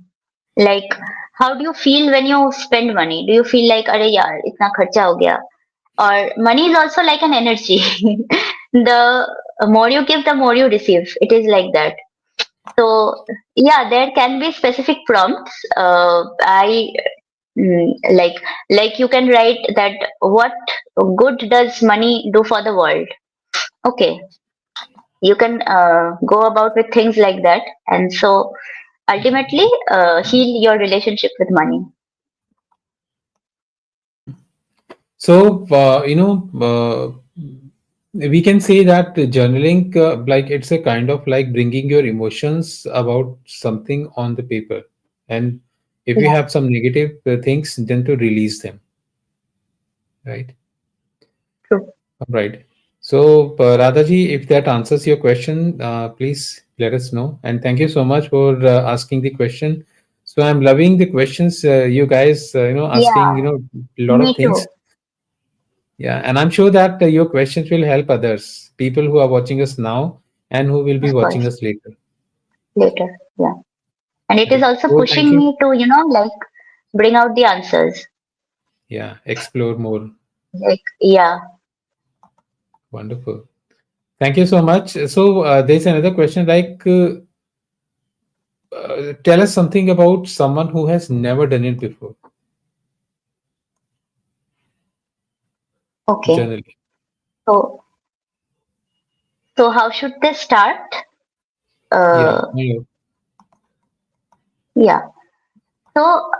Like, how do you feel when you spend money? Do you feel like, अरे यार, इतना खर्चा हो गया? Or money is also like an energy. The more you give, the more you receive. It is like that. So yeah, there can be specific prompts. I like you can write that what good does money do for the world. Okay, you can go about with things like that, and so ultimately heal your relationship with money. So, we can say that journaling, like it's a kind of like bringing your emotions about something on the paper. And if you Yeah, have some negative things, then to release them, right? true. Right. So, Radhaji, if that answers your question, please let us know. And thank you so much for asking the question. So, I'm loving the questions you guys, asking, Yeah, a lot me of things. too. Yeah, and I'm sure that your questions will help others, people who are watching us now and who will be Of watching course, us later. later. Yeah, and it is Right. also So, thank pushing you. me to bring out the answers. Yeah, explore more. Like, yeah. Wonderful. Thank you so much. So, there's another question like, tell us something about someone who has never done it before, Okay. generally. So how should they start? Yeah. Uh, yeah. So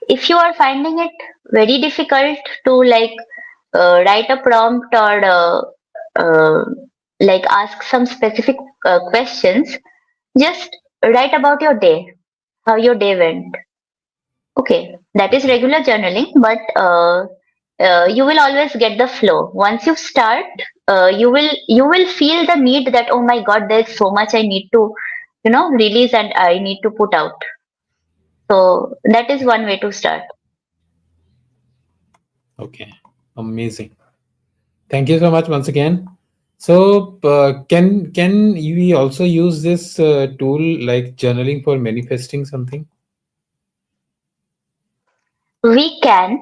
if you are finding it very difficult to write a prompt or uh, ask some specific questions, just write about your day, how your day went. Okay, that is Okay. regular journaling, but you will always get the flow. Once you start, you will feel the need that, oh my God, there's so much I need to release and I need to put out. So that is one way to start. Okay. Amazing. Thank you so much once again. So, can we also use this tool like journaling for manifesting something? We can,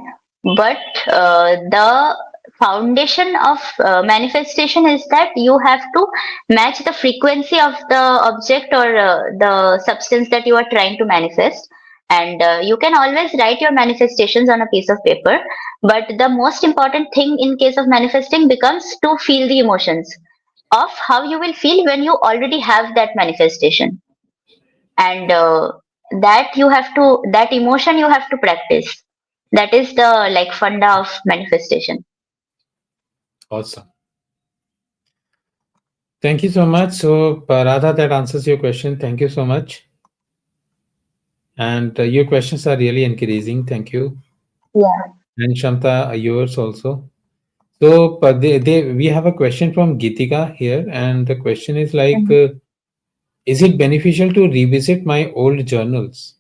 but the foundation of manifestation is that you have to match the frequency of the object or the substance that you are trying to manifest. And you can always write your manifestations on a piece of paper, but the most important thing in case of manifesting becomes to feel the emotions of how you will feel when you already have that manifestation. And that emotion you have to practice. That is the funda of manifestation. Awesome. Thank you so much. So, Radha, that answers your question. Thank you so much. And your questions are really encouraging. Thank you. Yeah. And Shamta, yours also. So, we have a question from Geetika here, and the question is like, Mhm. is it beneficial to revisit my old journals?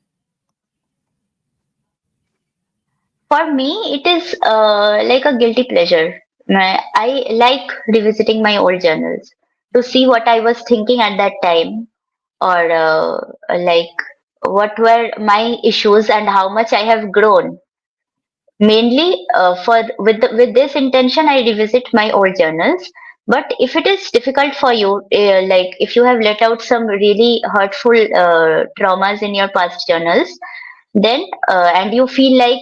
For me it is like a guilty pleasure. I like revisiting my old journals to see what I was thinking at that time, or like what were my issues and how much I have grown. Mainly for with this intention I revisit my old journals. But if it is difficult for you, like if you have let out some really hurtful traumas in your past journals, then and you feel like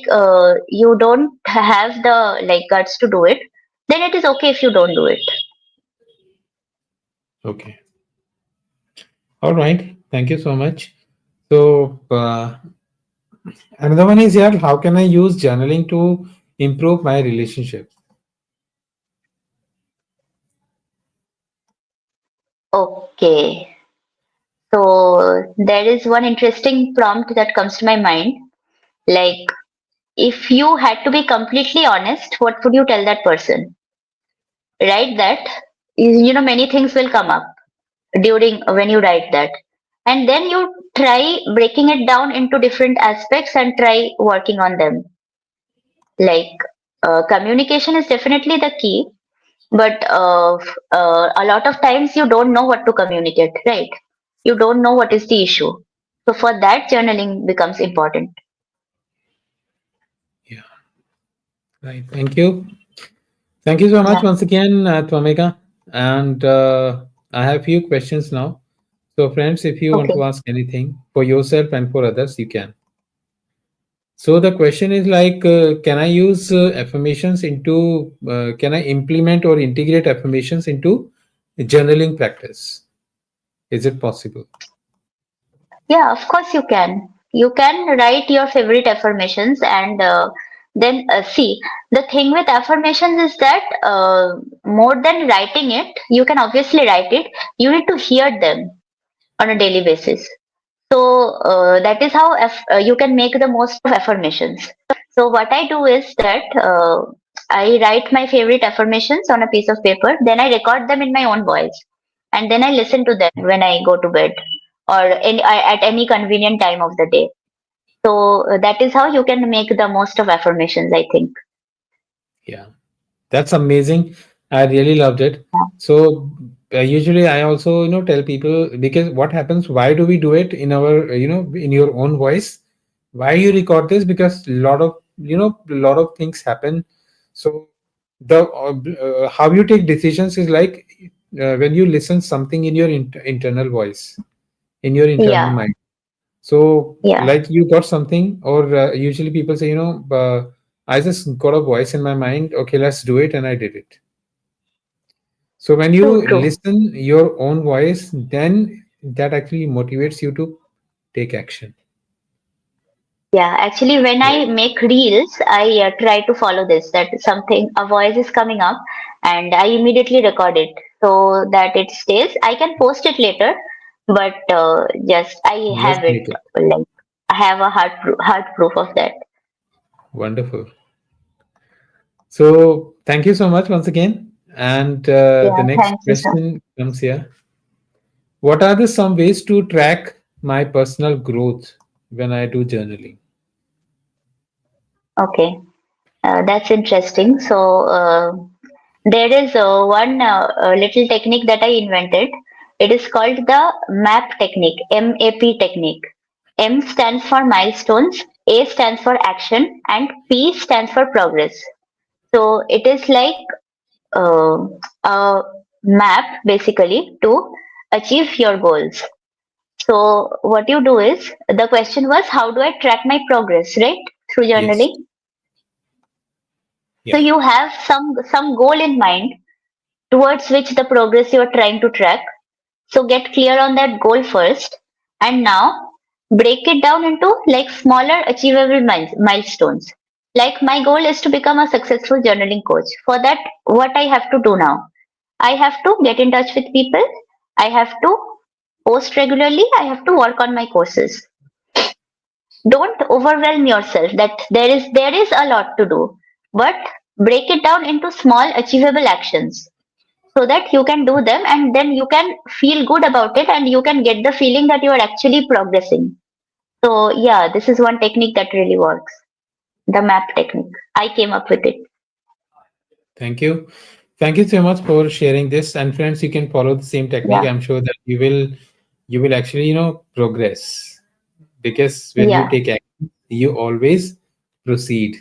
you don't have the guts to do it, then it is okay if you don't do it. Okay. All right. Thank you so much. So, another one is here, how can I use journaling to improve my relationship? Okay, so there is one interesting prompt that comes to my mind. Like, if you had to be completely honest, what would you tell that person? Write that. Many things will come up during when you write that, and then you try breaking it down into different aspects and try working on them. Like, communication is definitely the key, but a lot of times you don't know what to communicate, right? You don't know what is the issue. So for that, journaling becomes important. Yeah. Right. Thank you. Thank you so much Yeah. once again, Twameka. And I have few questions now. So, friends, if you want to Okay. ask anything for yourself and for others, you can. So the question is like, can I use affirmations into, can I implement or integrate affirmations into journaling practice? Is it possible? Yeah, of course you can. You can write your favorite affirmations and then see. The thing with affirmations is that more than writing it, you can obviously write it. You need to hear them on a daily basis. So that is how you can make the most of affirmations. So what I do is that I write my favorite affirmations on a piece of paper, then I record them in my own voice, and then I listen to them when I go to bed or at any convenient time of the day. So that is how you can make the most of affirmations, I think. Yeah, that's amazing. I really loved it. So usually I also, tell people, because what happens, why do we do it in our, in your own voice? Why you record this? Because a lot of things happen. So the how you take decisions is like, when you listen something in your internal voice, in your internal Yeah, mind. So yeah, like you got something, or usually people say, I just got a voice in my mind. Okay, let's do it, and I did it. So when true, you true. listen your own voice, then that actually motivates you to take action. Yeah, actually, when Right. I make reels, I try to follow this that something, a voice is coming up, and I immediately record it so that it stays. I can post it later, but just I Let's have it make it like I have a hard proof of that. wonderful. So thank you so much once again. And the Yeah, next thank you, sir. question comes here. What are the some ways to track my personal growth when I do journaling? Okay, that's interesting. So there is one little technique that I invented. It is called the MAP technique, MAP technique. M stands for milestones, A stands for action, and P stands for progress. So it is like uh, a map basically to achieve your goals. So what you do is the question was how do I track my progress, right? Through Yes. journaling. So Yeah. you have some goal in mind towards which the progress you are trying to track. So get clear on that goal first, and now break it down into like smaller achievable milestones. Like my goal is to become a successful journaling coach. For that, what I have to do now? I have to get in touch with people. I have to post regularly. I have to work on my courses. Don't overwhelm yourself that there is a lot to do, but break it down into small achievable actions so that you can do them and then you can feel good about it and you can get the feeling that you are actually progressing. So yeah, this is one technique that really works. The map technique. I came up with it. Thank you. Thank you so much for sharing this. And friends, you can follow the same technique. Yeah. I'm sure that you will actually, progress, because when you Yeah. take action, you always proceed.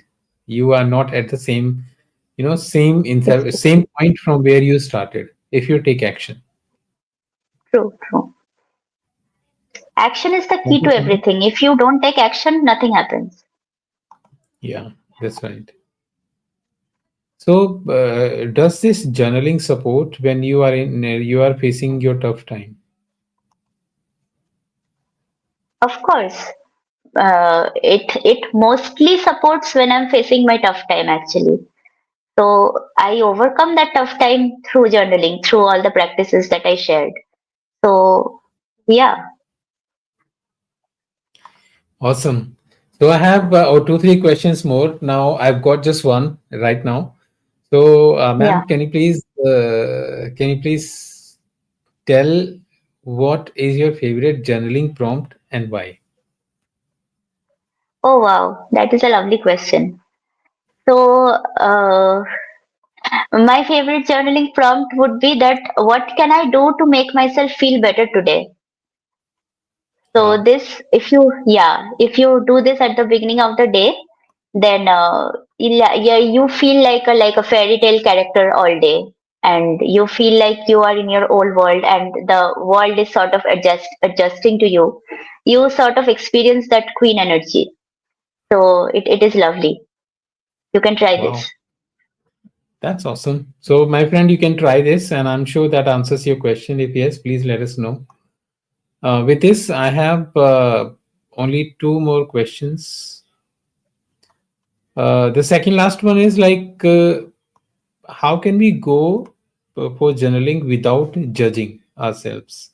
You are not at the same, same point from where you started if you take action. True, true. Action is the Thank key you to so much. everything. If you don't take action, nothing happens. Yeah, that's right. So, does this journaling support when you are facing your tough time? Of course. It mostly supports when I'm facing my tough time actually. So I overcome that tough time through journaling, through all the practices that I shared. So yeah, Awesome. So I have two, three questions more. Now I've got just one right now. So, yeah. ma'am, can you please tell what is your favorite journaling prompt and why? Oh wow, that is a lovely question. So my favorite journaling prompt would be that what can I do to make myself feel better today? So Wow. this, if you do this at the beginning of the day, then yeah, you feel like a fairy tale character all day, and you feel like you are in your own world, and the world is sort of adjusting to you. You sort of experience that queen energy. So it is lovely. You can try Wow, this. that's awesome. So, my friend, you can try this, and I'm sure that answers your question. If yes, please let us know. With this, I have only two more questions. The second last one is like, how can we go for journaling without judging ourselves?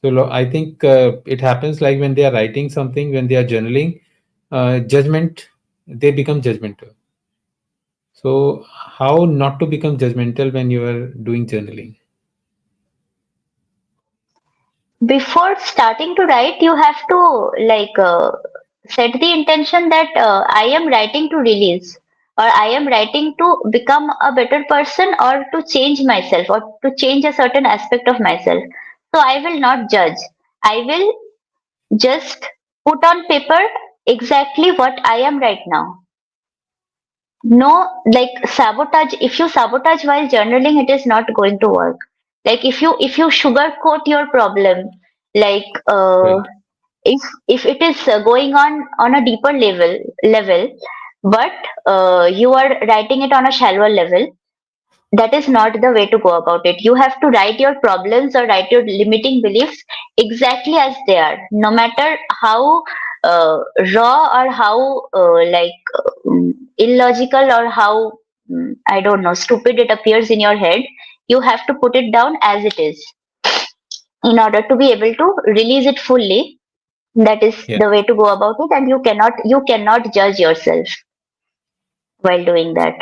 So I think it happens like when they are writing something, when they are journaling, judgment, they become judgmental. So how not to become judgmental when you are doing journaling? Before starting to write, you have to like set the intention that I am writing to release, or I am writing to become a better person, or to change myself, or to change a certain aspect of myself. So I will not judge. I will just put on paper exactly what I am right now. No, like sabotage. If you sabotage while journaling, it is not going to work. Like if you sugarcoat your problem, like Right. if it is going on a deeper level, but you are writing it on a shallower level, that is not the way to go about it. You have to write your problems or write your limiting beliefs exactly as they are, no matter how uh, raw, or how illogical, or how I don't know, stupid it appears in your head. You have to put it down as it is in order to be able to release it fully. That is Yeah. the way to go about it, and you cannot judge yourself while doing that.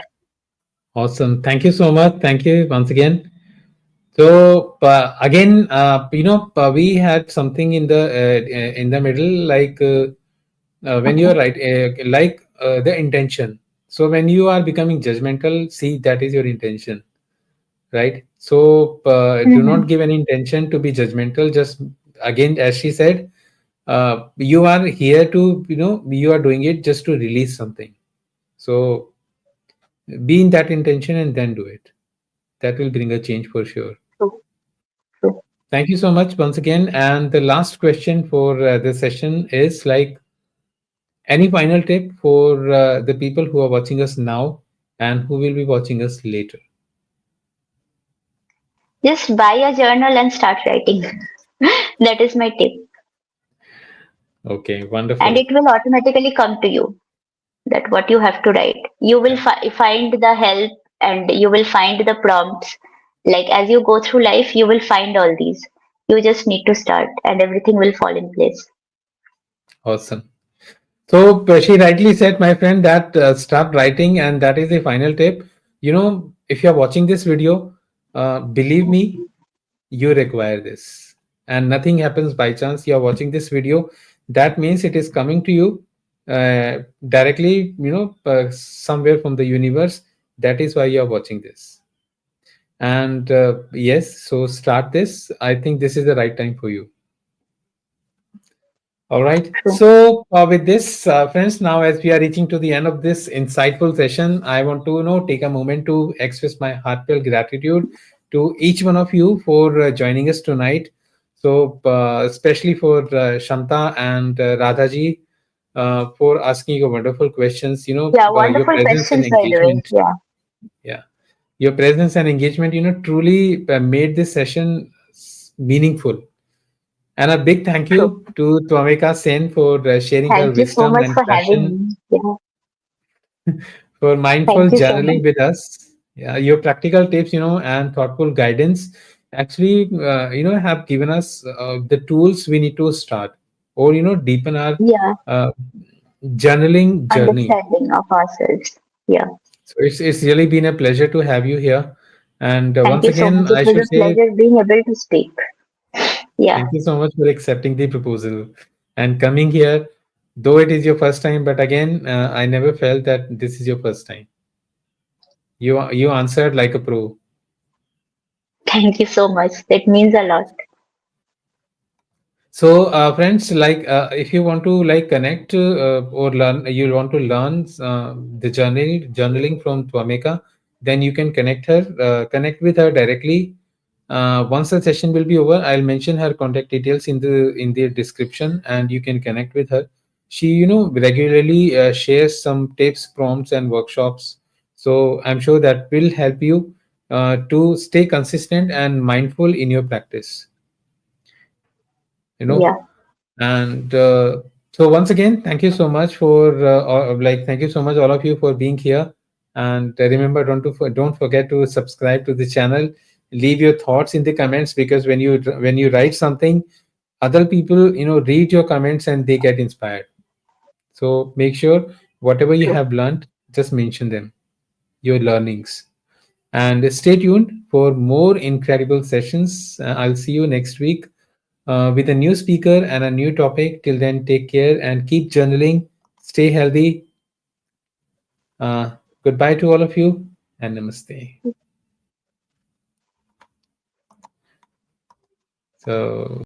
Awesome. Thank you so much. Thank you once again. So again, we had something in the middle, like when you Okay. are right, like the intention. So when you are becoming judgmental, see that is your intention, right? So do not Hmm. give any intention to be judgmental. Just again, as she said, you are here to, you are doing it just to release something. So be in that intention and then do it. That will bring a change for sure. True, true. Thank you so much once again. And the last question for this session is like, any final tip for the people who are watching us now and who will be watching us later? Just buy a journal and start writing. That is my tip. Okay, And wonderful. it will automatically come to you that what you have to write. You will Yeah, find the help, and you will find the prompts. Like as you go through life, you will find all these. You just need to start, and everything will fall in place. awesome. So she rightly said, my friend, that start writing, and that is the final tip. If you are watching this video, believe me, you require this, and nothing happens by chance. You are watching this video, that means it is coming to you directly, somewhere from the universe. That is why you are watching this. And yes, so start this. I think this is the right time for you. All right. True. So, with this, friends, now as we are reaching to the end of this insightful session, I want to, take a moment to express my heartfelt gratitude to each one of you for joining us tonight. So, especially for Shanta and Radhaji, for asking your wonderful questions. Yeah, Your wonderful presence and questions, by the way. engagement. Yeah, Yeah, your presence and engagement, truly made this session meaningful. And a big thank true. you to Twameka Sen for sharing her Thank you so wisdom much and for having passion, me. Yeah, for mindful thank you so much. journaling with us. Yeah, your practical tips, and thoughtful guidance actually, have given us the tools we need to start, or, deepen our Yeah, uh, journaling journey. understanding of ourselves. Yeah, So it's really been a pleasure to have you here. And thank once you so again, much. It I was should a say pleasure being able to speak. Yeah, thank you so much for accepting the proposal and coming here. Though it is your first time, but again, I never felt that this is your first time. You answered like a pro. thank you so much. That means a lot. So, friends, like if you want to like connect or learn, you want to learn the journaling from Twameka, then you can connect with her directly. Once the session will be over, I'll mention her contact details in the description, and you can connect with her. she regularly shares some tips, prompts, and workshops. So I'm sure that will help you to stay consistent and mindful in your practice. you know Yeah, and so once again, thank you so much for thank you so much all of you for being here. And remember, don't forget to subscribe to the channel. Leave your thoughts in the comments, because when you write something, other people read your comments and they get inspired. So make sure whatever you true. have learned, just mention them, your learnings. And stay tuned for more incredible sessions. I'll see you next week with a new speaker and a new topic. Till then, take care and keep journaling. Stay healthy. Uh, Goodbye to all of you, and namaste. So,